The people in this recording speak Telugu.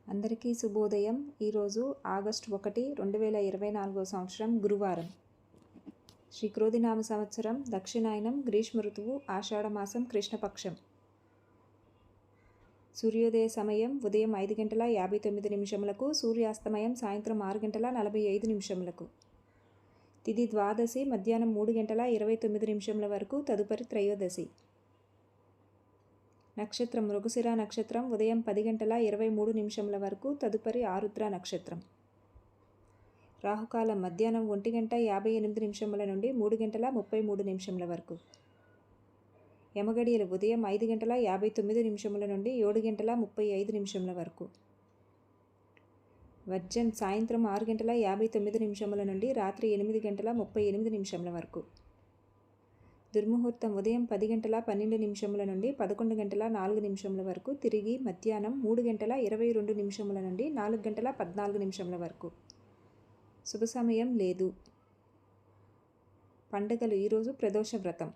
అందరికీ శుభోదయం. ఈరోజు ఆగస్టు 1, 2024 సంవత్సరం గురువారం. శ్రీ క్రోధినామ సంవత్సరం దక్షిణాయనం, గ్రీష్మ ఋతువు, ఆషాఢమాసం, కృష్ణపక్షం. సూర్యోదయ సమయం ఉదయం 5:59, సూర్యాస్తమయం సాయంత్రం 6:45. తిథి ద్వాదశి మధ్యాహ్నం 3:29 వరకు, తదుపరి త్రయోదశి. నక్షత్రం మృగశిర నక్షత్రం ఉదయం 10:23 వరకు, తదుపరి ఆరుద్ర నక్షత్రం. రాహుకాలం మధ్యాహ్నం 1:58 నుండి 3:33 వరకు. యమగడియలు ఉదయం 5:59 నుండి 7:35 వరకు. వర్జన్ సాయంత్రం 6:59 నుండి రాత్రి 8:38 వరకు. దుర్ముహూర్తం ఉదయం 10:12 నుండి 11:04 వరకు, తిరిగి మధ్యాహ్నం 3:22 నుండి 4:14 వరకు. శుభ సమయం లేదు. పండుగలు: ఈరోజు ప్రదోష వ్రతం.